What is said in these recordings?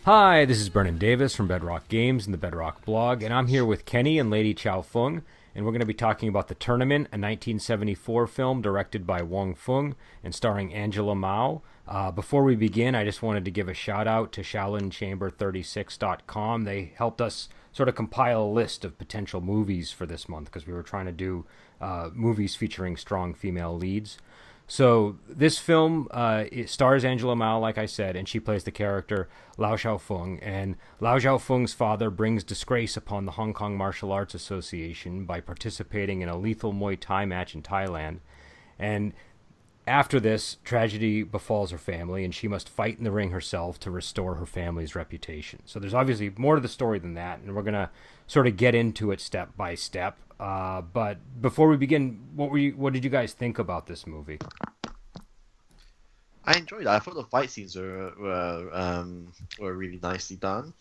Hi, this is Brennan Davis from Bedrock Games and the Bedrock blog, and I'm here with Kenny and Lady Chow Feng, and we're going to be talking about The Tournament, a 1974 film directed by Wong Feng and starring Angela Mao. Before we begin, I just wanted to give a shout out to ShaolinChamber36.com. They helped us sort of compile a list of potential movies for this month because we were trying to do movies featuring strong female leads. So this film it stars Angela Mao, like I said, and she plays the character Lao Xiaofeng. And Lao Xiaofeng's father brings disgrace upon the Hong Kong Martial Arts Association by participating in a lethal Muay Thai match in Thailand. And after this, tragedy befalls her family, and she must fight in the ring herself to restore her family's reputation. So there's obviously more to the story than that, and we're going to sort of get into it step by step. But before we begin, what did you guys think about this movie? I enjoyed it. I thought the fight scenes were really nicely done.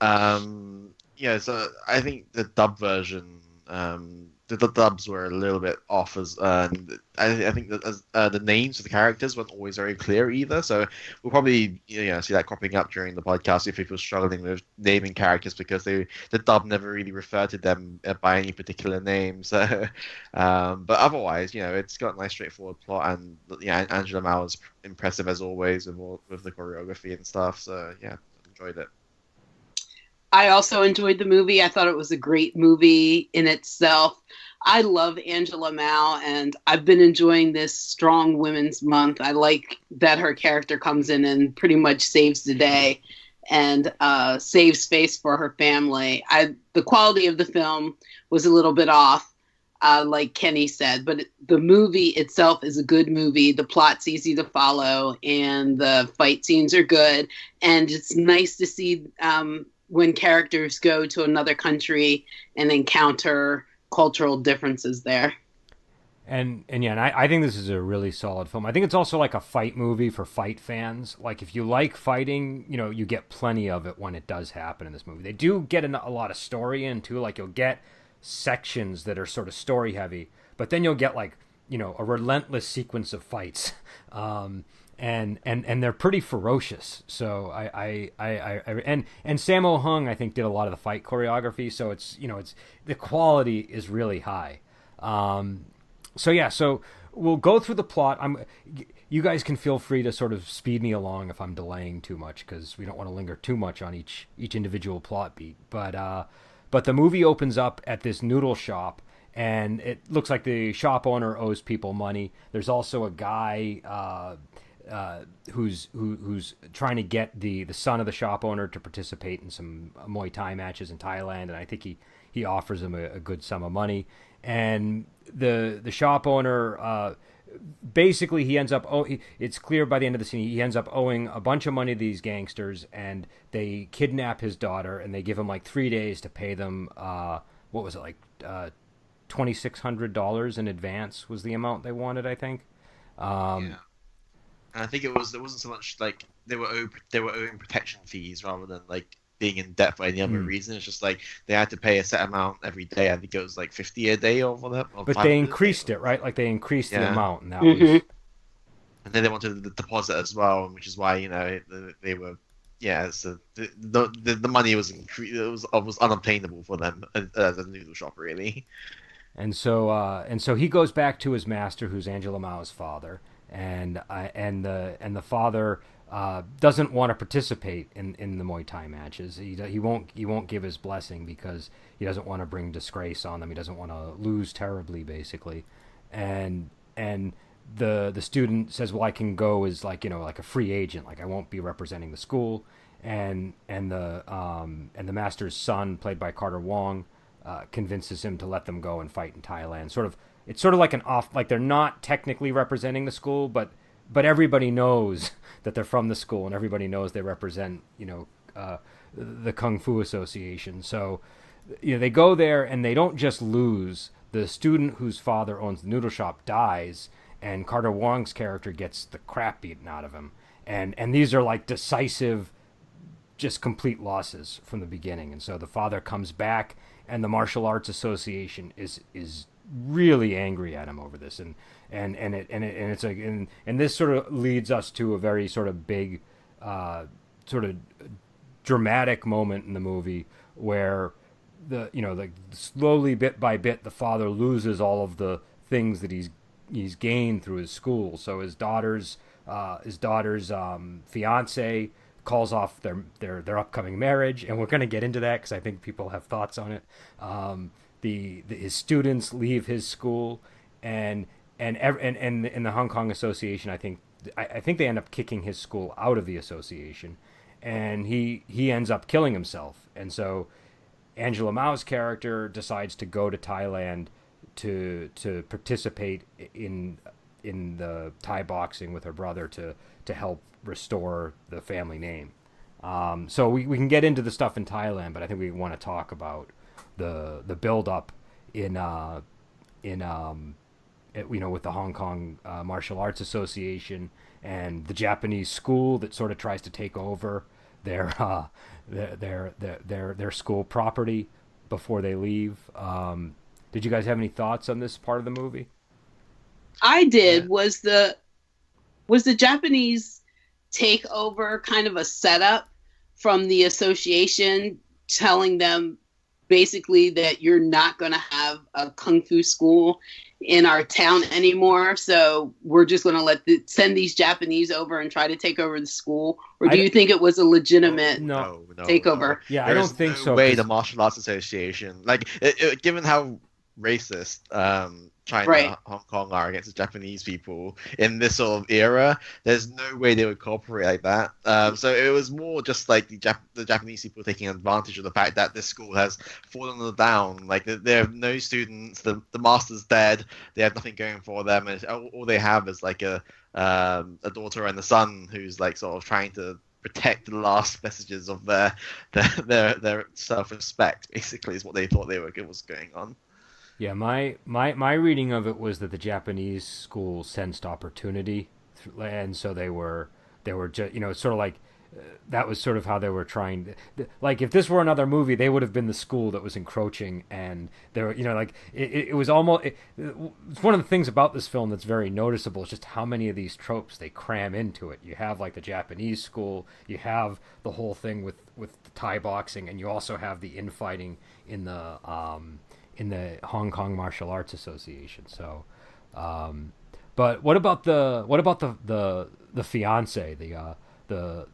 Yeah, so I think the dub version, the dubs were a little bit off I think that the names of the characters weren't always very clear either. So we'll probably see that cropping up during the podcast if people are struggling with naming characters because the dub never really referred to them by any particular name. So, but otherwise, it's got a nice straightforward plot, and Angela Mao is impressive as always with the choreography and stuff. So yeah, enjoyed it. I also enjoyed the movie. I thought it was a great movie in itself. I love Angela Mao, and I've been enjoying this Strong Women's Month. I like that her character comes in and pretty much saves the day and saves face for her family. The quality of the film was a little bit off, like Kenny said, but the movie itself is a good movie. The plot's easy to follow, and the fight scenes are good, and it's nice to see when characters go to another country and encounter cultural differences there. I think this is a really solid film. I think it's also like a fight movie for fight fans. Like if you like fighting, you get plenty of it when it does happen in this movie. They do get a lot of story in too. Like you'll get sections that are sort of story heavy, but then you'll get like a relentless sequence of fights. And they're pretty ferocious. So and Sammo Hung I think did a lot of the fight choreography. So it's the quality is really high. So we'll go through the plot. You guys can feel free to sort of speed me along if I'm delaying too much because we don't want to linger too much on each individual plot beat. But the movie opens up at this noodle shop. And it looks like the shop owner owes people money. There's also a guy who's trying to get the son of the shop owner to participate in some Muay Thai matches in Thailand, and I think he offers him a good sum of money. And the shop owner basically he ends up it's clear by the end of the scene he ends up owing a bunch of money to these gangsters, and they kidnap his daughter, and they give him like 3 days to pay them what was it, like $2,600 in advance was the amount they wanted, I think. Yeah. And I think it wasn't so much like they were owing protection fees rather than like being in debt for any other reason. It's just like they had to pay a set amount every day. I think it was like 50 a day or whatever. But they increased it, right? Like they increased the amount, and that Mm-hmm. was. And then they wanted the deposit as well, which is why they were. Yeah, so the money was was unobtainable for them as a noodle shop, really. And so he goes back to his master, who's Angela Mao's father, and the father doesn't want to participate in the Muay Thai matches. He won't give his blessing because he doesn't want to bring disgrace on them. He doesn't want to lose terribly, basically, and the student says, well, I can go as like a free agent, like I won't be representing the school, and the master's son, played by Carter Wong, convinces him to let them go and fight in Thailand. It's sort of like an off, like they're not technically representing the school, but everybody knows that they're from the school, and everybody knows they represent the Kung Fu Association. So they go there, and they don't just lose. The student whose father owns the noodle shop dies, and Carter Wong's character gets the crap beaten out of him. And these are like decisive, just complete losses from the beginning. And so the father comes back, and the Martial Arts Association is really angry at him over this, and it's like, and this sort of leads us to a very sort of big sort of dramatic moment in the movie where the slowly bit by bit the father loses all of the things that he's gained through his school. So his daughter's fiance calls off their upcoming marriage, and we're going to get into that because I think people have thoughts on it. His students leave his school, and in the Hong Kong Association, I think they end up kicking his school out of the association, and he ends up killing himself. And so Angela Mao's character decides to go to Thailand to participate in the Thai boxing with her brother to help restore the family name. So we can get into the stuff in Thailand, but I think we want to talk about the build up in with the Hong Kong Martial Arts Association and the Japanese school that sort of tries to take over their school property before they leave. Did you guys have any thoughts on this part of the movie? I did. Yeah. Was the Japanese takeover kind of a setup from the association telling them basically that you're not going to have a kung fu school in our town anymore, so we're just going to send these Japanese over and try to take over the school? Or do you think it was a legitimate takeover? No. Yeah, I don't think so. Way the Martial Arts Association, given how racist China, right, Hong Kong are against the Japanese people in this sort of era, there's no way they would cooperate like that. So it was more just like the Japanese people taking advantage of the fact that this school has fallen down. Like they have no students, the master's dead, they have nothing going for them, and all they have is like a daughter and a son who's like sort of trying to protect the last vestiges of their self-respect. Basically, is what they thought was going on. Yeah, my reading of it was that the Japanese school sensed opportunity, and so they were just, sort of like that was sort of how they were trying. Like if this were another movie, they would have been the school that was encroaching, and they were, it was almost. It's one of the things about this film that's very noticeable is just how many of these tropes they cram into it. You have like the Japanese school, you have the whole thing with the Thai boxing, and you also have the infighting in the Hong Kong Martial Arts Association. So, but what about the fiance? On the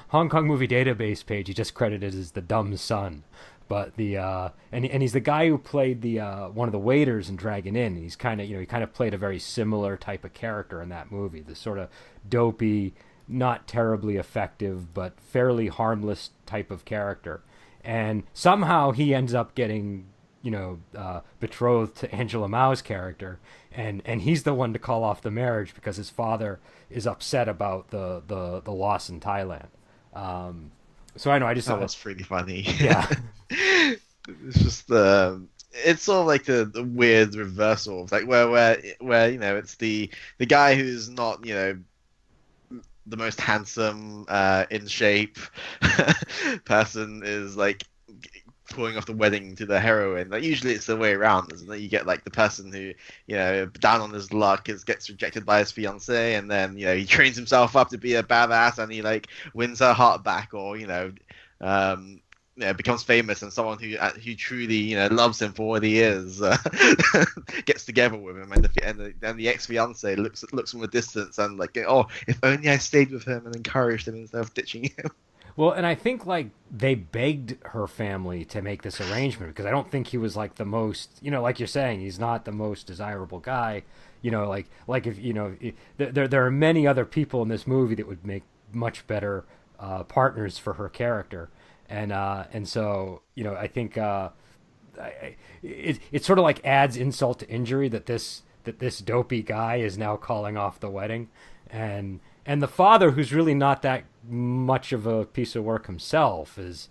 Hong Kong Movie Database page, he just credited as the dumb son. But and he's the guy who played the one of the waiters in Dragon Inn. He's kind of he kind of played a very similar type of character in that movie. This sort of dopey, not terribly effective, but fairly harmless type of character. And somehow he ends up getting, betrothed to Angela Mao's character, and he's the one to call off the marriage because his father is upset about the loss in Thailand. So I thought that's pretty funny. Yeah, it's just it's sort of like the weird reversal of like where it's the guy who's not the most handsome, in shape person is like pulling off the wedding to the heroine. Like usually it's the way around, isn't it? You get like the person who down on his luck gets rejected by his fiance, and then he trains himself up to be a badass, and he like wins her heart back, or becomes famous, and someone who truly loves him for what he is gets together with him, and the ex-fiance looks from a distance and like, oh, if only I stayed with him and encouraged him instead of ditching him. Well, and I think like they begged her family to make this arrangement because I don't think he was like the most, like you're saying, he's not the most desirable guy. Like if there are many other people in this movie that would make much better partners for her character. And so I think it sort of like adds insult to injury that this dopey guy is now calling off the wedding, and the father, who's really not that much of a piece of work himself, is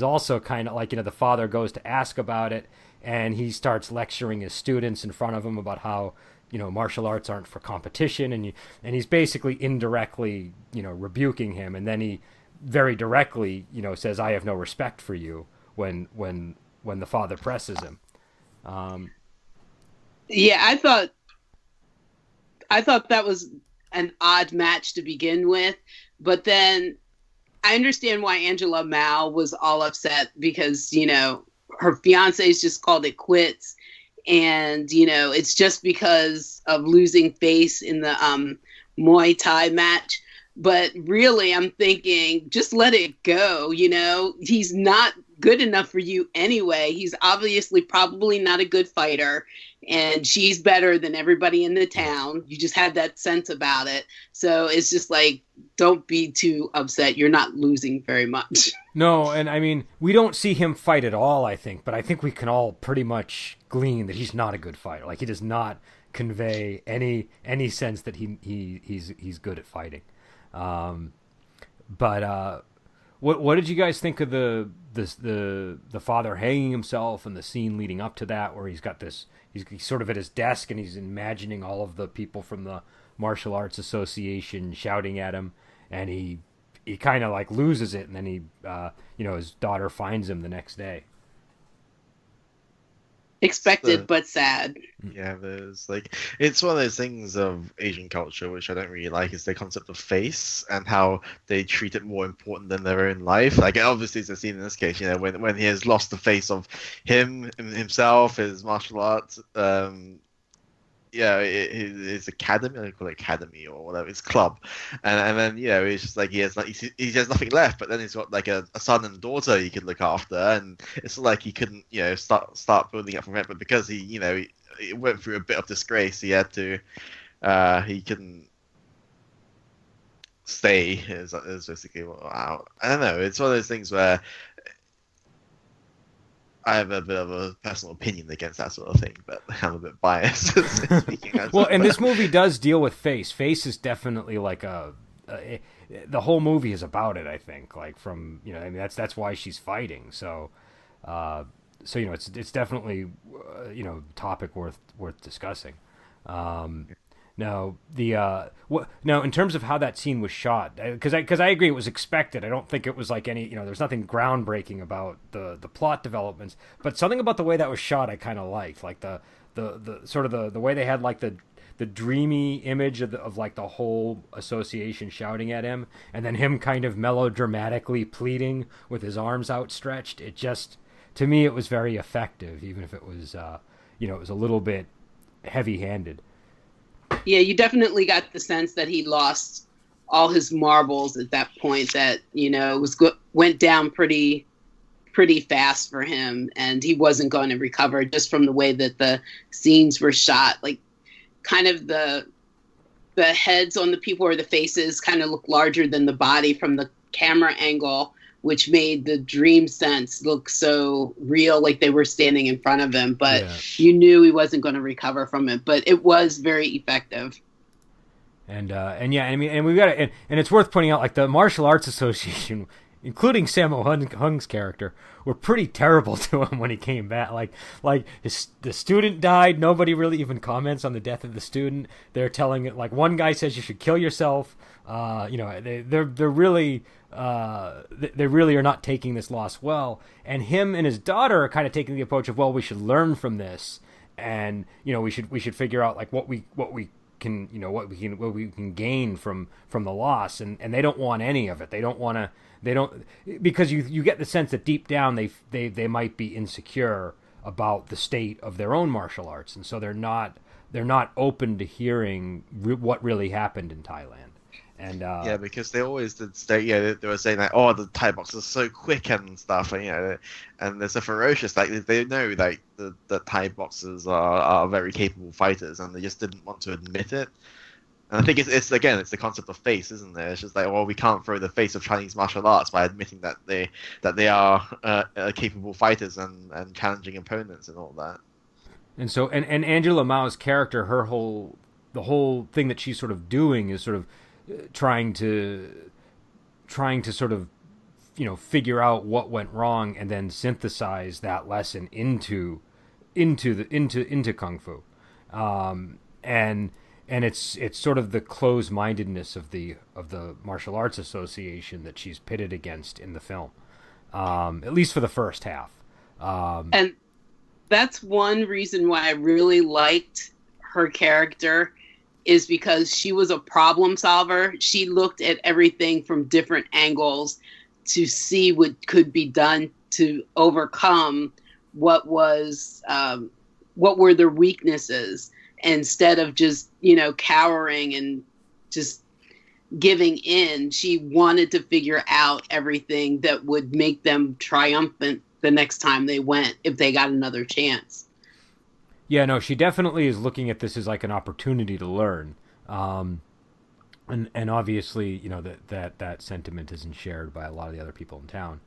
also kind of like the father goes to ask about it, and he starts lecturing his students in front of him about how martial arts aren't for competition, and he's basically indirectly rebuking him, and then he very directly, says, "I have no respect for you," when the father presses him. Yeah, I thought that was an odd match to begin with, but then I understand why Angela Mao was all upset because, her fiance's just called it quits. And, it's just because of losing face in the Muay Thai match. But really, I'm thinking, just let it go. He's not good enough for you anyway. He's obviously probably not a good fighter. And she's better than everybody in the town. You just have that sense about it. So it's just like, don't be too upset. You're not losing very much. No, and I mean, we don't see him fight at all, I think, but I think we can all pretty much glean that he's not a good fighter. Like, he does not convey any sense that he's good at fighting. But what did you guys think of the father hanging himself and the scene leading up to that, where he's sort of at his desk and he's imagining all of the people from the martial arts association shouting at him, and he kind of like loses it, and then his daughter finds him the next day. Expected, but sad. Yeah, there's it's one of those things of Asian culture which I don't really like, is the concept of face and how they treat it more important than their own life. Like, obviously it's a scene in this case, when he has lost the face of himself, his martial arts, his academy, I call it academy or whatever, his club, and then it's just like he has nothing left. But then he's got like a son and daughter he could look after, and it's like he couldn't start building up from it. But because he went through a bit of disgrace, he had to he couldn't stay. Is basically I don't know. It's one of those things where I have a bit of a personal opinion against that sort of thing, but I'm a bit biased. Speaking well, and this movie does deal with face. Face is definitely like the whole movie is about it. I think, like, from I mean, that's why she's fighting. So it's definitely topic worth discussing. Now in terms of how that scene was shot, because I agree it was expected. I don't think it was like any there's nothing groundbreaking about the plot developments, but something about the way that was shot I kind of liked, like the sort of the way they had like the dreamy image of like the whole association shouting at him, and then him kind of melodramatically pleading with his arms outstretched. It just, to me, it was very effective, even if it was it was a little bit heavy-handed. Yeah, you definitely got the sense that he lost all his marbles at that point. That went down pretty fast for him, and he wasn't going to recover, just from the way that the scenes were shot. Like, kind of the heads on the people, or the faces, kind of look larger than the body from the camera angle, which made the dream sense look so real, like they were standing in front of him. But you knew he wasn't going to recover from it. But it was very effective. And yeah, I mean, and we've got to, and it's worth pointing out, like, the Martial Arts Association, including Sammo Hung's character, were pretty terrible to him when he came back. Like the student died. Nobody really even comments on the death of the student. They're telling it, like, one guy says you should kill yourself. They're really. They really are not taking this loss well, and him and his daughter are kind of taking the approach of, well, we should learn from this, and we should figure out like what we can gain from the loss, and they don't want any of it. They don't because you get the sense that deep down they might be insecure about the state of their own martial arts, and so they're not open to hearing what really happened in Thailand. And because they always did say, they were saying like, oh, the Thai boxers are so quick and stuff, and they're so ferocious. Like, they know like the Thai boxers are very capable fighters, and they just didn't want to admit it. And I think it's the concept of face, isn't there? It's just like, well, we can't throw the face of Chinese martial arts by admitting that they are capable fighters and challenging opponents and all that. And so and Angela Mao's character, the whole thing that she's sort of doing is sort of trying to sort of figure out what went wrong and then synthesize that lesson into kung fu, and it's sort of the closed-mindedness of the Martial Arts Association that she's pitted against in the film, at least for the first half, and that's one reason why I really liked her character. is because she was a problem solver. She looked at everything from different angles to see what could be done to overcome what were their weaknesses, instead of just, cowering and just giving in. She wanted to figure out everything that would make them triumphant the next time they went, if they got another chance. Yeah, no, she definitely is looking at this as like an opportunity to learn. And obviously, that sentiment isn't shared by a lot of the other people in town.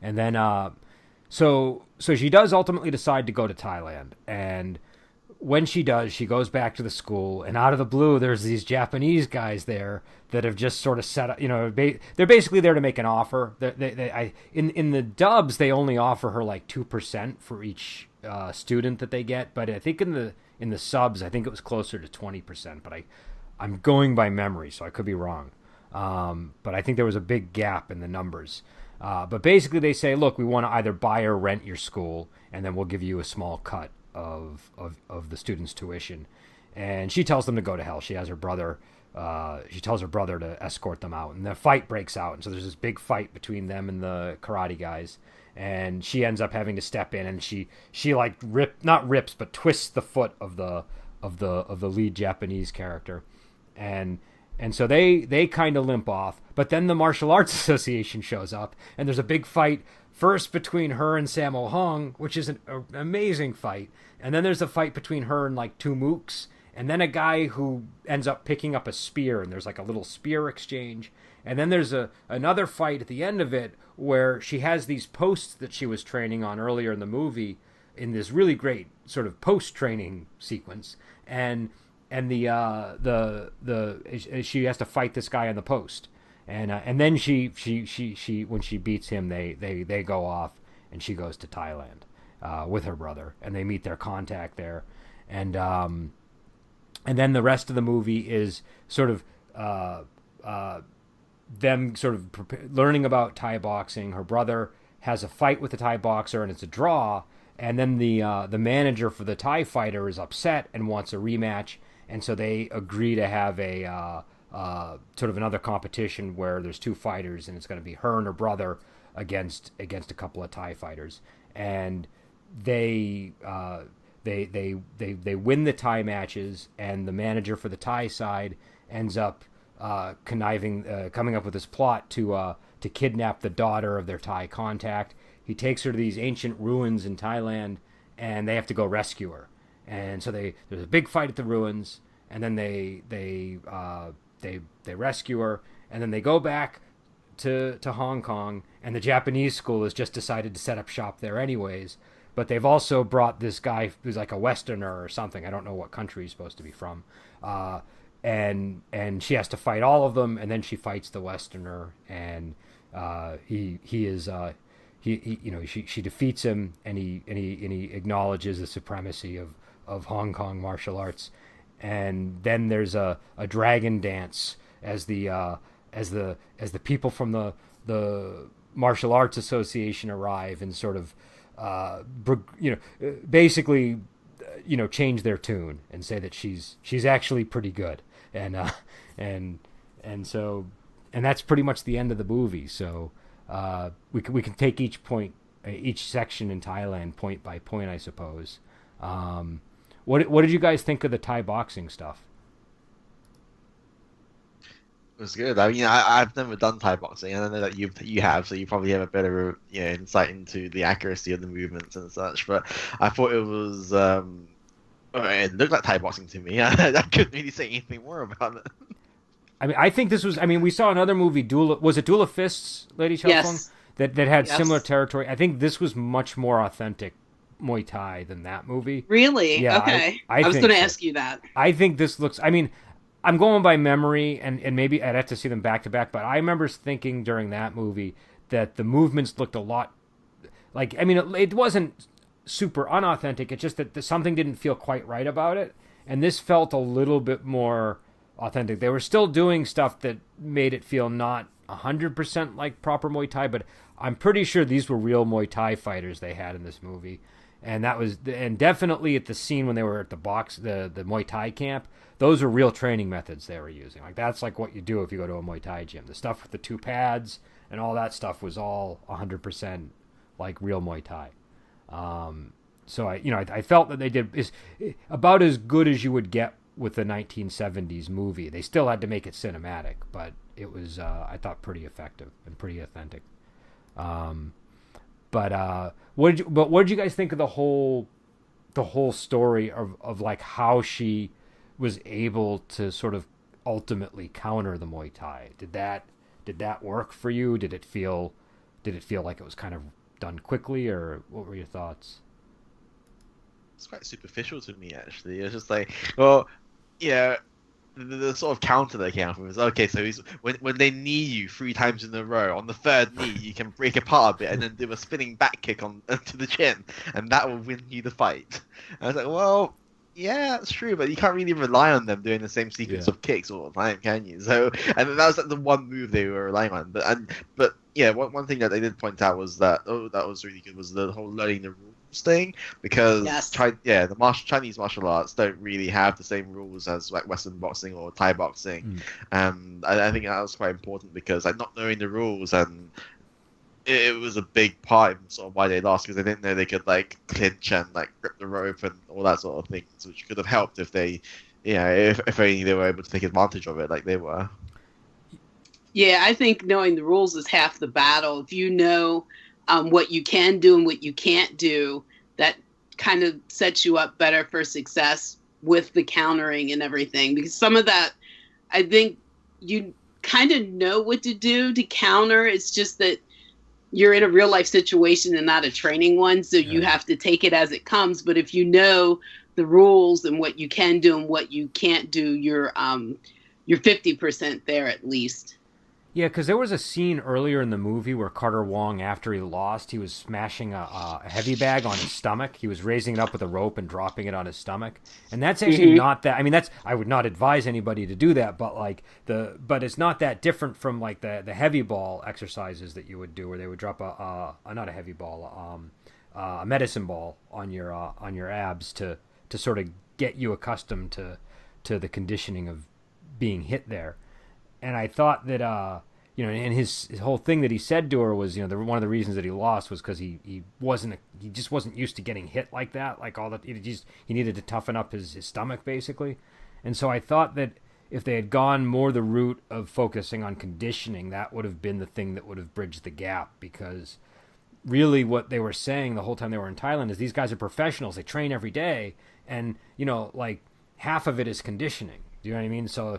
And then so she does ultimately decide to go to Thailand, and when she does, she goes back to the school, and out of the blue, there's these Japanese guys there that have just sort of set up. They're basically there to make an offer. In the dubs, they only offer her like 2% for each student that they get, but I think in the subs, I think it was closer to 20%. But I'm going by memory, so I could be wrong. But I think there was a big gap in the numbers. But basically, they say, look, we want to either buy or rent your school, and then we'll give you a small cut of the students' tuition. And she tells them to go to hell. She has her brother. She tells her brother to escort them out, and the fight breaks out. And so there's this big fight between them and the karate guys. And she ends up having to step in, and she like not rips, but twists the foot of the lead Japanese character, and so they kind of limp off. But then the Martial Arts Association shows up, and there's a big fight first between her and Sammo Hung, which is an amazing fight, and then there's a fight between her and like two mooks, and then a guy who ends up picking up a spear, and there's like a little spear exchange. And then there's another fight at the end of it where she has these posts that she was training on earlier in the movie, in this really great sort of post-training sequence, and she has to fight this guy on the post, and then she when she beats him, they go off, and she goes to Thailand with her brother, and they meet their contact there, and then the rest of the movie is sort of them sort of learning about Thai boxing. Her brother has a fight with a Thai boxer, and it's a draw. And then the manager for the Thai fighter is upset and wants a rematch, and so they agree to have a sort of another competition where there's two fighters, and it's going to be her and her brother against a couple of Thai fighters, and they win the Thai matches, and the manager for the Thai side ends up coming up with this plot to kidnap the daughter of their Thai contact. He takes her to these ancient ruins in Thailand, and they have to go rescue her. And so there's a big fight at the ruins, and then they rescue her, and then they go back to Hong Kong, and the Japanese school has just decided to set up shop there anyways. But they've also brought this guy who's like a Westerner or something. I don't know what country he's supposed to be from. And she has to fight all of them, and then she fights the Westerner, and she defeats him, and he acknowledges the supremacy of Hong Kong martial arts. And then there's a dragon dance as the people from the Martial Arts Association arrive and sort of basically change their tune and say that she's actually pretty good, and that's pretty much the end of the movie. So we can take each section in Thailand point by point, I suppose. What did you guys think of the Thai boxing stuff? It was good. I mean, I've never done Thai boxing, and I know that you have, so you probably have a better insight into the accuracy of the movements and such. But I thought it was it looked like Thai boxing to me. I couldn't really say anything more about it. I mean, I think this was. I mean, we saw another movie, Duel of Fists, Lady Xiao Feng, Yes. that had similar territory. I think this was much more authentic Muay Thai than that movie. Really? Yeah, Okay. I was think going to so. ask you that. I think this looks. I mean, I'm going by memory, and maybe I'd have to see them back to back. But I remember thinking during that movie that the movements looked a lot like. I mean, it wasn't super unauthentic. It's just that something didn't feel quite right about it, and this felt a little bit more authentic. They were still doing stuff that made it feel not 100% like proper Muay Thai, but I'm pretty sure these were real Muay Thai fighters they had in this movie. And that was, and definitely at the scene when they were at the Muay Thai camp, those are real training methods they were using. Like that's like what you do if you go to a Muay Thai gym. The stuff with the two pads and all that stuff was all 100% like real Muay Thai. So I felt that they did is about as good as you would get with the 1970s movie. They still had to make it cinematic, but it was I thought pretty effective and pretty authentic. What did you guys think of the whole story of like how she was able to sort of ultimately counter the Muay Thai? Did that work for you? Did it feel like it was kind of done quickly, or what were your thoughts? It's quite superficial to me, actually. It's just like, well, yeah, the sort of counter they came up with is okay. So when they knee you 3 times in a row, on the third knee you can break apart a bit and then do a spinning back kick on to the chin, and that will win you the fight. And I was like, well, yeah, that's true, but you can't really rely on them doing the same sequence of kicks all the time, can you? So, and that was like the one move they were relying on. But yeah, one thing that they did point out was that that was really good was the whole learning the rules thing, because Chinese martial arts don't really have the same rules as like Western boxing or Thai boxing. I think that was quite important, because like not knowing the rules, and it was a big part of sort of why they lost, because they didn't know they could like clinch and like grip the rope and all that sort of things, which could have helped if they, if only they were able to take advantage of it like they were. Yeah, I think knowing the rules is half the battle. If you know what you can do and what you can't do, that kind of sets you up better for success with the countering and everything. Because some of that, I think you kind of know what to do to counter. It's just that you're in a real life situation and not a training one, so you have to take it as it comes. But if you know the rules and what you can do and what you can't do, you're 50% there at least. Yeah, because there was a scene earlier in the movie where Carter Wong, after he lost, he was smashing a heavy bag on his stomach. He was raising it up with a rope and dropping it on his stomach, and that's actually not that. I mean, I would not advise anybody to do that, but it's not that different from like the heavy ball exercises that you would do, where they would drop not a heavy ball, a medicine ball on your abs to sort of get you accustomed to the conditioning of being hit there. And I thought that, and his whole thing that he said to her was, one of the reasons that he lost was because he just wasn't used to getting hit like that, like all that. He needed to toughen up his stomach basically. And so I thought that if they had gone more the route of focusing on conditioning, that would have been the thing that would have bridged the gap, because really what they were saying the whole time they were in Thailand is these guys are professionals. They train every day, and like half of it is conditioning. Do you know what I mean? So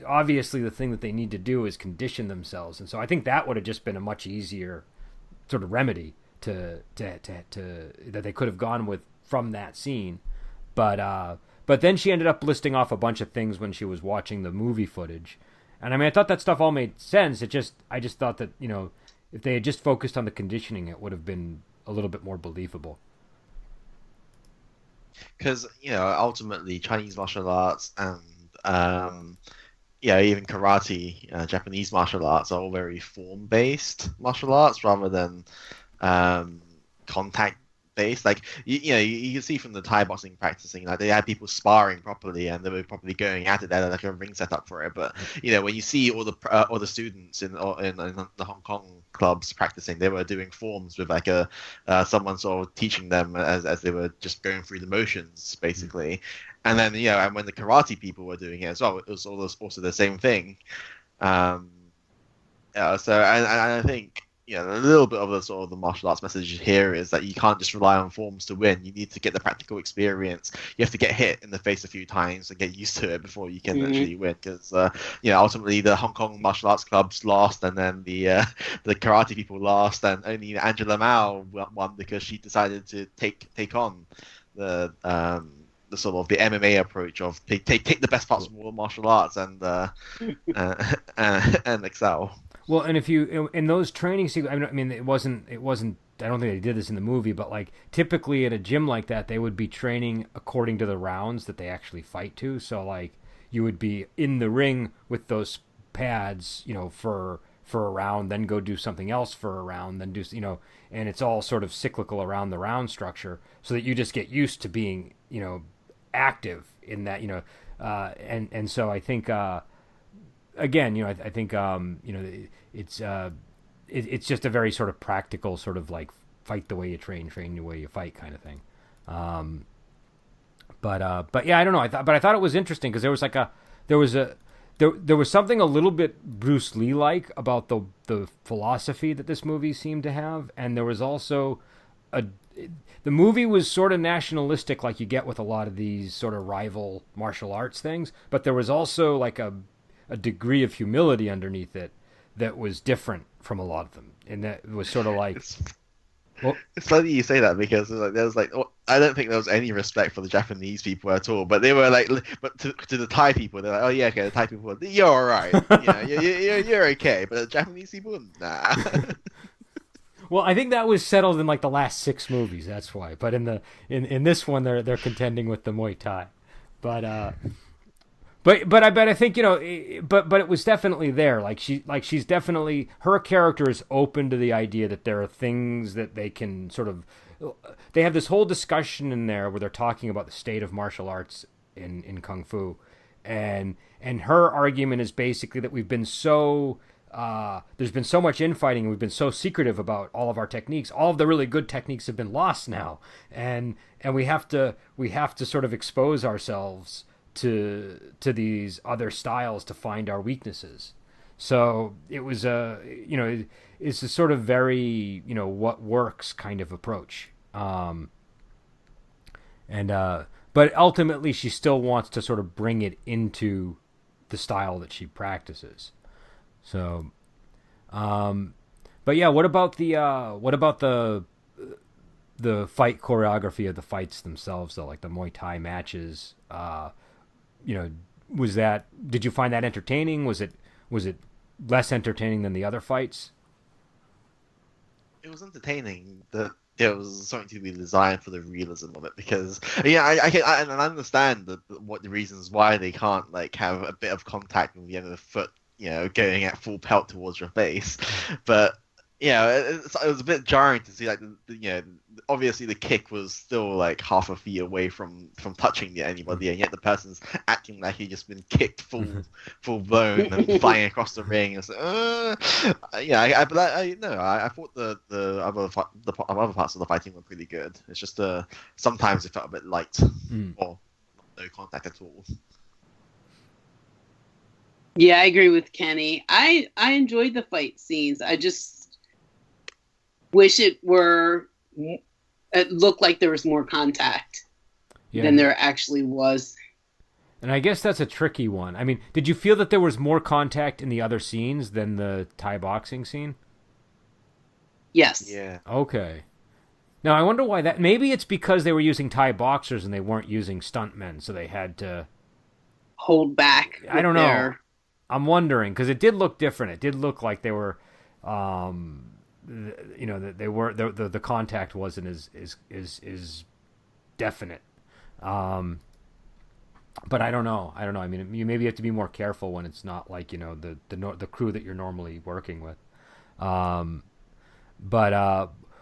obviously the thing that they need to do is condition themselves, and so I think that would have just been a much easier sort of remedy to that they could have gone with from that scene. But then she ended up listing off a bunch of things when she was watching the movie footage, and I mean I thought that stuff all made sense. I just thought that if they had just focused on the conditioning, it would have been a little bit more believable. Because ultimately Chinese martial arts and even karate, Japanese martial arts are all very form-based martial arts rather than contact based. Like you can see from the Thai boxing practicing, like they had people sparring properly and they were probably going at it. They had like a ring set up for it. But when you see all the students in the Hong Kong clubs practicing, they were doing forms with like someone sort of teaching them as they were just going through the motions basically. And then and when the karate people were doing it as well, it was also the same thing. So I think a little bit of the sort of the martial arts message here is that you can't just rely on forms to win. You need to get the practical experience. You have to get hit in the face a few times and get used to it before you can actually win. Because ultimately the Hong Kong martial arts clubs lost, and then the karate people lost, and only Angela Mao won because she decided to take on the sort of the MMA approach of take the best parts from all martial arts and excel. Well, and if you in those training sequences, I mean, it wasn't. I don't think they did this in the movie, but like typically at a gym like that, they would be training according to the rounds that they actually fight to. So like you would be in the ring with those pads, for for a round, then go do something else for a round, then do, and it's all sort of cyclical around the round structure, so that you just get used to being, active in that, and so I think, again, I think, it's it's just a very sort of practical sort of like fight the way you train, train the way you fight kind of thing. But yeah, I don't know. I thought it was interesting because there was something a little bit Bruce Lee like about the philosophy that this movie seemed to have, and there was also the movie was sort of nationalistic, like you get with a lot of these sort of rival martial arts things, but there was also like a degree of humility underneath it that was different from a lot of them, and that was sort of like. It's funny you say that because there was I don't think there was any respect for the Japanese people at all, but they were like, but to the Thai people, they're like, oh yeah, okay, the Thai people, you're all right, you're okay, but the Japanese people, nah. Well, I think that was settled in like the last 6 movies. That's why. But in this one, they're contending with the Muay Thai, but I think but it was definitely there. She's definitely, her character is open to the idea that there are things that they can sort of. They have this whole discussion in there where they're talking about the state of martial arts in Kung Fu, and her argument is basically that we've been so. There's been so much infighting, and we've been so secretive about all of our techniques. All of the really good techniques have been lost now, and we have to sort of expose ourselves to these other styles to find our weaknesses. So it was it's a sort of very what works kind of approach. But ultimately she still wants to sort of bring it into the style that she practices. So, but yeah, what about the fight choreography of the fights themselves though, like the Muay Thai matches? Did you find that entertaining? Was it less entertaining than the other fights? It was entertaining. It was something to be designed for the realism of it, because I understand what the reasons why they can't like have a bit of contact with the end of the foot, going at full pelt towards your face, but it was a bit jarring to see like obviously the kick was still like half a feet away from touching anybody, and yet the person's acting like he just been kicked full blown and flying across the ring. It's I thought the other parts of the fighting were pretty good. It's just sometimes it felt a bit light or no contact at all. Yeah, I agree with Kenny. I enjoyed the fight scenes. I just wish it looked like there was more contact than there actually was. And I guess that's a tricky one. I mean, did you feel that there was more contact in the other scenes than the Thai boxing scene? Yes. Yeah. Okay. Now, I wonder why that. Maybe it's because they were using Thai boxers and they weren't using stuntmen, so they had to hold back. I don't know. I'm wondering, because it did look different. It did look like they were, that they were the contact wasn't as definite. But I don't know. I mean, you maybe have to be more careful when it's not like the crew that you're normally working with. But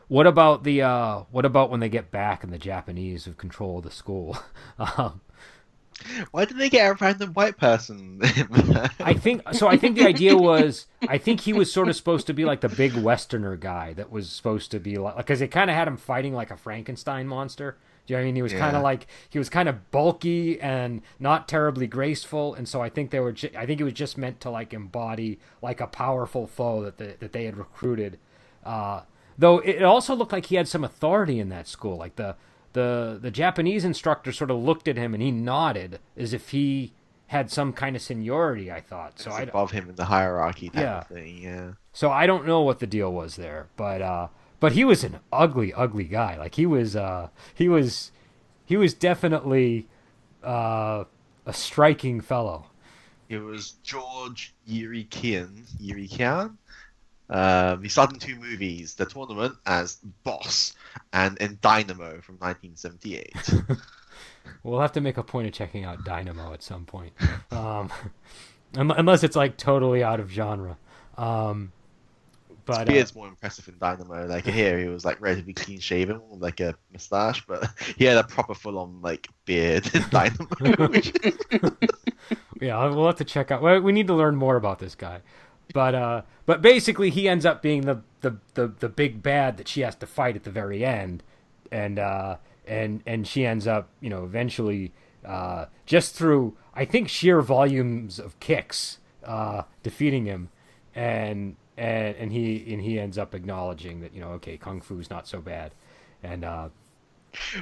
what about when they get back and the Japanese have control of the school? Why did they get a random white person? I think the idea was, I think he was sort of supposed to be like the big Westerner guy that was supposed to be like, because they kind of had him fighting like a Frankenstein monster. Do you know what I mean? He was kind of like, he was kind of bulky and not terribly graceful, and so I think I think he was just meant to like embody like a powerful foe that they had recruited. Though it also looked like he had some authority in that school, like the Japanese instructor sort of looked at him and he nodded as if he had some kind of seniority, I thought. So above him in the hierarchy type of thing, yeah. So I don't know what the deal was there, but he was an ugly, ugly guy. Like he was definitely a striking fellow. It was George Yuri-kian. He starred in 2 movies: The Tournament as Boss and in Dynamo from 1978. We'll have to make a point of checking out Dynamo at some point, unless it's like totally out of genre. But Beard's more impressive in Dynamo. Like here, he was like relatively clean shaven, with like a mustache, but he had a proper full on like beard in Dynamo. Which... yeah, we'll have to check out. Well, we need to learn more about this guy. But basically, he ends up being the big bad that she has to fight at the very end, and she ends up eventually just through I think sheer volumes of kicks defeating him, and he ends up acknowledging that okay, kung fu's not so bad, and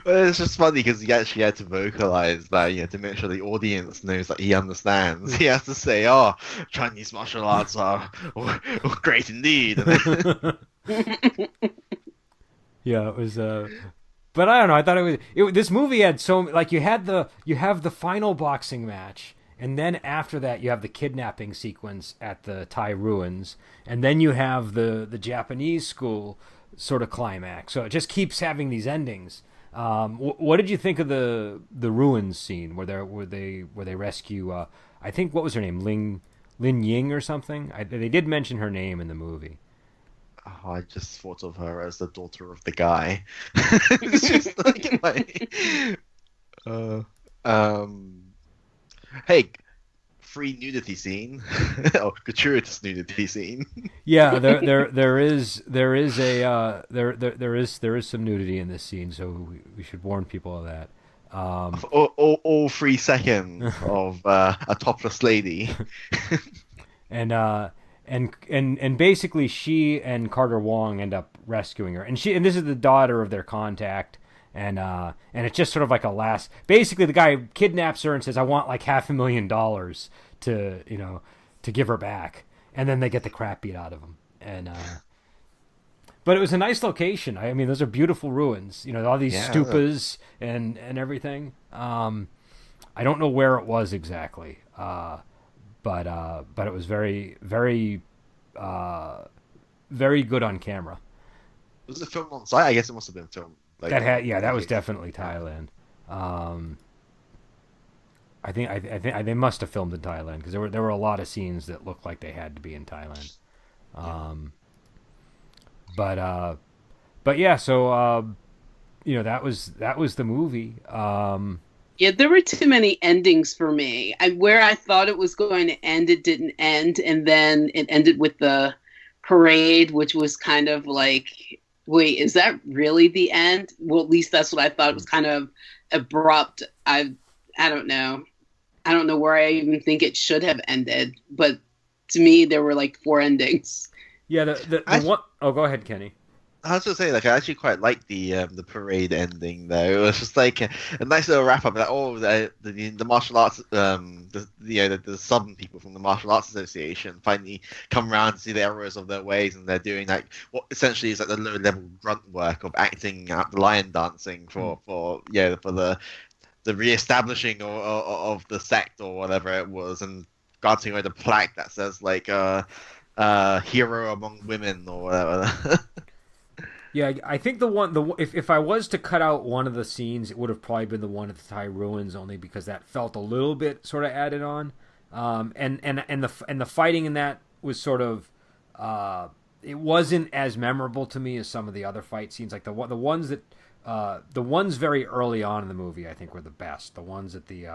Well, it's just funny because he actually had to vocalize that, to make sure the audience knows that he understands. He has to say, "Oh, Chinese martial arts are great indeed." yeah, it was. But I don't know. I thought this movie had so like you have the final boxing match, and then after that you have the kidnapping sequence at the Thai ruins, and then you have the Japanese school sort of climax. So it just keeps having these endings. What did you think of the ruins scene where they rescue? I think what was her name, Lin Ying or something. They did mention her name in the movie. Oh, I just thought of her as the daughter of the guy. It's just uh, um, hey, free nudity scene, or gratuitous nudity scene. Yeah, there is some nudity in this scene, so we should warn people of that. All 3 seconds of a topless lady. and basically she and Carter Wong end up rescuing her, and this is the daughter of their contact, and it's just sort of like a last. Basically, the guy kidnaps her and says, "I want like $500,000 to give her back," and then they get the crap beat out of him. And but it was a nice location. I mean, those are beautiful ruins. All these stupas and everything. I don't know where it was exactly. But it was very, very, very good on camera. Was it filmed on site? I guess it must have been filmed. Like, that was definitely Thailand. I think they must have filmed in Thailand because there were a lot of scenes that looked like they had to be in Thailand. But yeah, so that was the movie. Yeah, there were too many endings for me. Where I thought it was going to end, it didn't end, and then it ended with the parade, which was kind of like, wait, is that really the end? Well, at least that's what I thought. It was kind of abrupt. I don't know. I don't know where I even think it should have ended, but to me, there were like 4 endings. Yeah, the one. Oh, go ahead, Kenny. I was gonna say, like, I actually quite liked the parade ending though. It was just like a nice little wrap up. Like, the martial arts, the Southern people from the Martial Arts Association finally come around to see the errors of their ways, and they're doing like what essentially is like the low level grunt work of acting out the lion dancing for the reestablishing of the sect or whatever it was, and granting away the plaque that says like hero among women or whatever. Yeah, I think if I was to cut out one of the scenes, it would have probably been the one at the Thai ruins, only because that felt a little bit sort of added on, and the fighting in that was sort of it wasn't as memorable to me as some of the other fight scenes, like the ones very early on in the movie I think were the best. The ones at the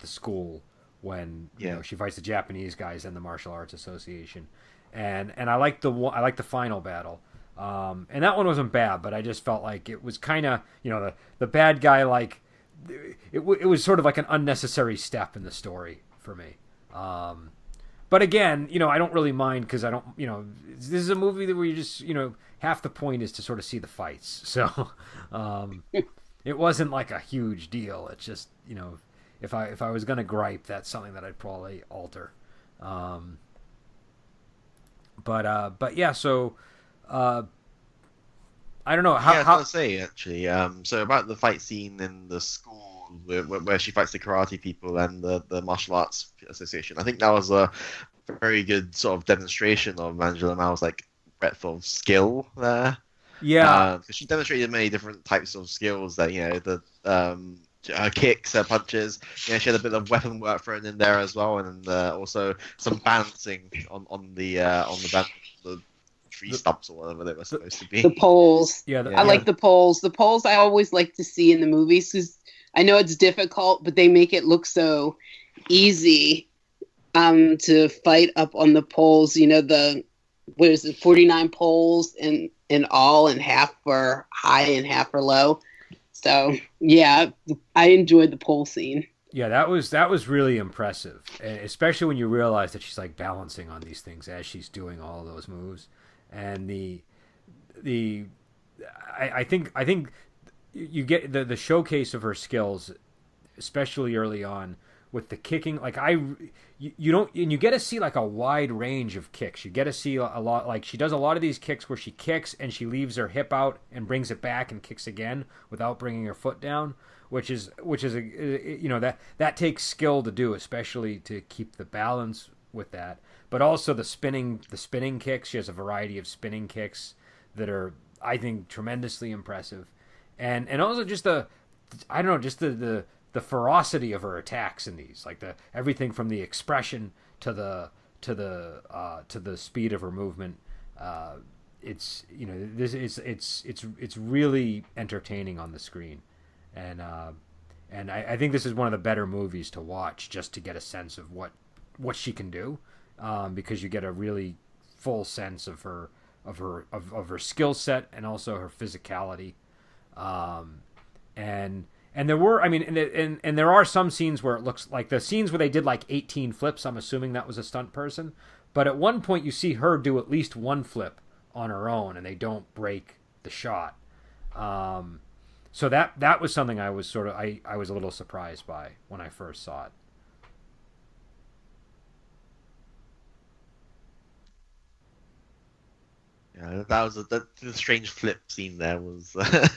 school when she fights the Japanese guys and the Martial Arts Association, and I like the final battle. And that one wasn't bad, but I just felt like it was kind of, the bad guy, like, it was sort of like an unnecessary step in the story for me. But again, I don't really mind because I don't, this is a movie where you just, half the point is to sort of see the fights. So it wasn't like a huge deal. It's just, if I was going to gripe, that's something that I'd probably alter. But yeah, so... I don't know how. I was gonna say actually. So about the fight scene in the school where she fights the karate people and the martial arts association. I think that was a very good sort of demonstration of Angela Mao's like breadth of skill there. Yeah, because she demonstrated many different types of skills that kicks, punches. You know, she had a bit of weapon work thrown in there as well, and also some balancing on the tree stumps or whatever they were supposed to be. The poles. Yeah, I like the poles. The poles I always like to see in the movies because I know it's difficult, but they make it look so easy to fight up on the poles. You know, what is it, 49 poles in all, and half are high and half are low. So yeah, I enjoyed the pole scene. Yeah, that was really impressive, especially when you realize that she's like balancing on these things as she's doing all those moves, and I think you get the showcase of her skills, especially early on with the kicking. Like you don't, and you get to see like a wide range of kicks. You get to see a lot, like she does a lot of these kicks where she kicks and she leaves her hip out and brings it back and kicks again without bringing her foot down, which is that takes skill to do, especially to keep the balance with that. But also the spinning kicks. She has a variety of spinning kicks that are, I think, tremendously impressive, and also just the ferocity of her attacks in these, like everything from the expression to the speed of her movement. It's really entertaining on the screen, and I think this is one of the better movies to watch just to get a sense of what she can do, because you get a really full sense of her skill set and also her physicality, and there were, I mean, and there are some scenes where it looks like the scenes where they did like 18 flips. I'm assuming that was a stunt person, but at one point you see her do at least one flip on her own, and they don't break the shot. So that was something I was I was a little surprised by when I first saw it. Yeah, that was the strange flip scene there was a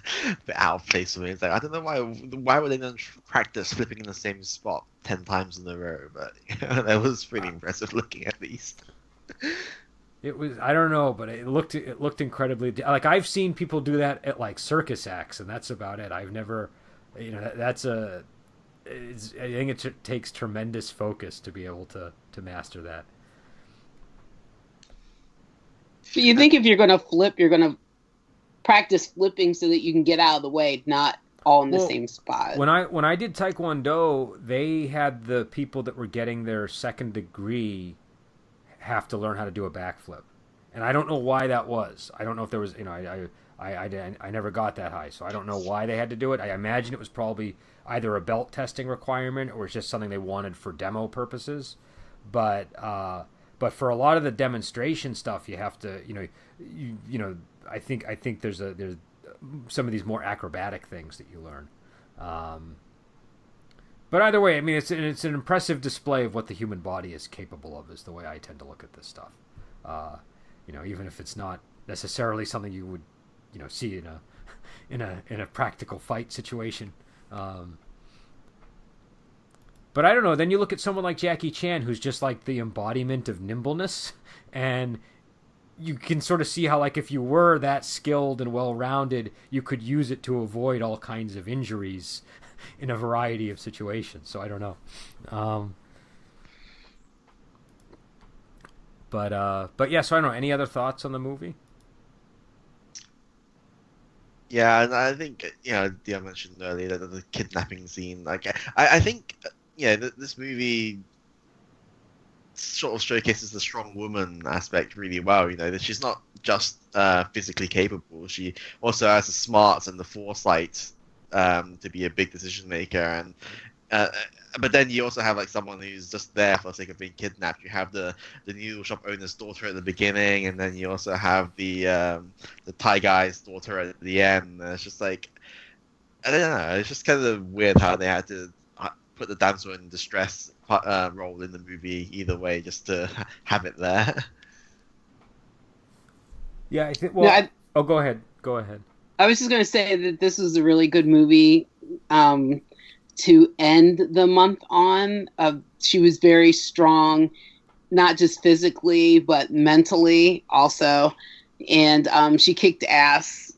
bit out of place for me. It's like, I don't know why would they not practice flipping in the same spot 10 times in a row, but that was pretty impressive looking at least. It was, I don't know, but it looked incredibly, like I've seen people do that at like circus acts, and that's about it. I've never, I think it takes tremendous focus to be able to master that. But you think if you're going to flip, you're going to practice flipping so that you can get out of the way, not all in the same spot. When I did Taekwondo, they had the people that were getting their second degree have to learn how to do a backflip, and I don't know why that was. I don't know if there was, I never got that high, so I don't know why they had to do it. I imagine it was probably either a belt testing requirement or it's just something they wanted for demo purposes, but for a lot of the demonstration stuff, you have to, I think there's some of these more acrobatic things that you learn. But either way, I mean, it's an impressive display of what the human body is capable of, is the way I tend to look at this stuff. Even if it's not necessarily something you would, see in a practical fight situation. But I don't know. Then you look at someone like Jackie Chan, who's just like the embodiment of nimbleness, and you can sort of see how, like, if you were that skilled and well-rounded, you could use it to avoid all kinds of injuries in a variety of situations. So I don't know. But yeah, so I don't know. Any other thoughts on the movie? Yeah, and I think, Dia mentioned earlier that the kidnapping scene, like, I think, this movie sort of showcases the strong woman aspect really well. That she's not just physically capable; she also has the smarts and the foresight to be a big decision maker. And but then you also have like someone who's just there for the sake of being kidnapped. You have the noodle shop owner's daughter at the beginning, and then you also have the Thai guy's daughter at the end. And it's just like, I don't know. It's just kind of weird how they had to put the damsel in distress role in the movie either way, just to have it there. Yeah, I think. Well, go ahead. Go ahead. I was just going to say that this was a really good movie to end the month on. She was very strong, not just physically but mentally also, and she kicked ass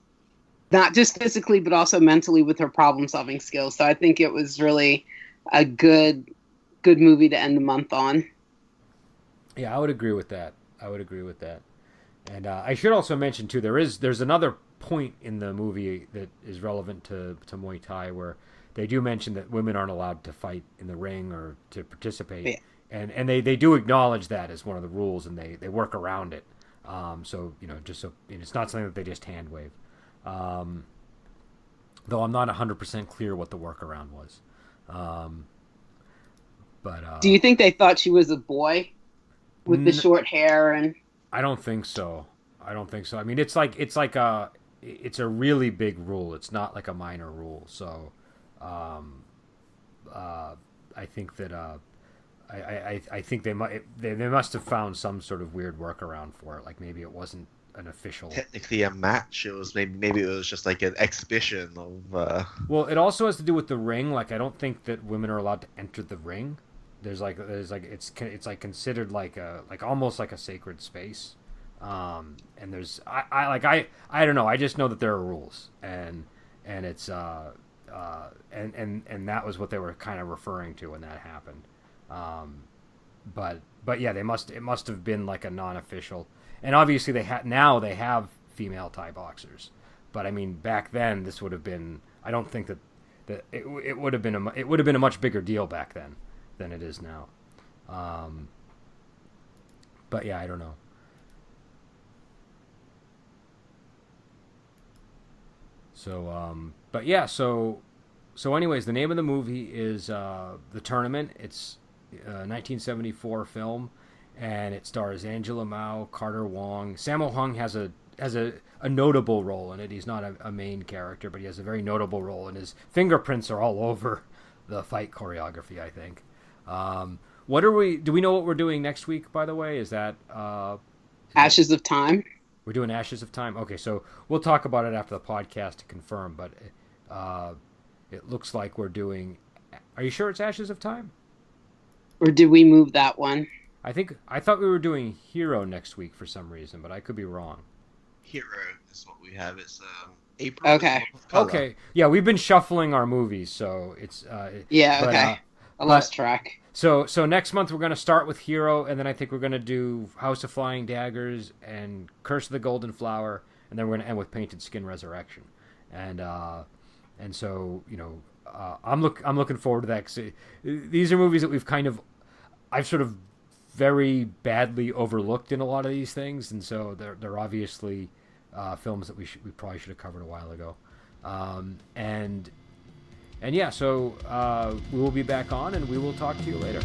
not just physically, but also mentally with her problem-solving skills. So I think it was really a good movie to end the month on. Yeah, I would agree with that. And I should also mention too, there's another point in the movie that is relevant to Muay Thai where they do mention that women aren't allowed to fight in the ring or to participate, Yeah. and they do acknowledge that as one of the rules, and they work around it. So just so it's not something that they just hand wave. Though I'm not 100% clear what the workaround was. But do you think they thought she was a boy with the short hair and? I don't think so. I mean, it's a really big rule. It's not like a minor rule. So, I think that I think they must have found some sort of weird workaround for it. Like maybe it wasn't an official. Technically a match. It was maybe it was just like an exhibition of. Well, it also has to do with the ring. Like I don't think that women are allowed to enter the ring. There's like it's like considered like almost like a sacred space, and there's I don't know. I just know that there are rules, and it's and that was what they were kind of referring to when that happened. But yeah, it must have been like a non-official, and obviously they have female Thai boxers, but I mean back then this would have been, I don't think that it would have been a much bigger deal back then than it is now. But yeah, I don't know. So, but yeah, so anyways, the name of the movie is The Tournament. It's a 1974 film, and it stars Angela Mao, Carter Wong. Sammo Hung has a notable role in it. He's not a main character, but he has a very notable role, and his fingerprints are all over the fight choreography, I think. Do we know what we're doing next week, by the way? Is that Ashes of Time? We're doing Ashes of Time. Okay, so we'll talk about it after the podcast to confirm, but it looks like we're doing. Are you sure it's Ashes of Time? Or did we move that one? I thought we were doing Hero next week for some reason, but I could be wrong. Hero is what we have. It's April. Okay. Okay. Yeah, we've been shuffling our movies, so it's yeah. But, okay. I lost track. So next month we're going to start with Hero, and then I think we're going to do House of Flying Daggers and Curse of the Golden Flower, and then we're going to end with Painted Skin Resurrection, and so I'm looking forward to that. 'Cause these are movies that I've sort of very badly overlooked in a lot of these things, and so they're obviously films that we probably should have covered a while ago, and yeah, so we will be back on, and we will talk to you later.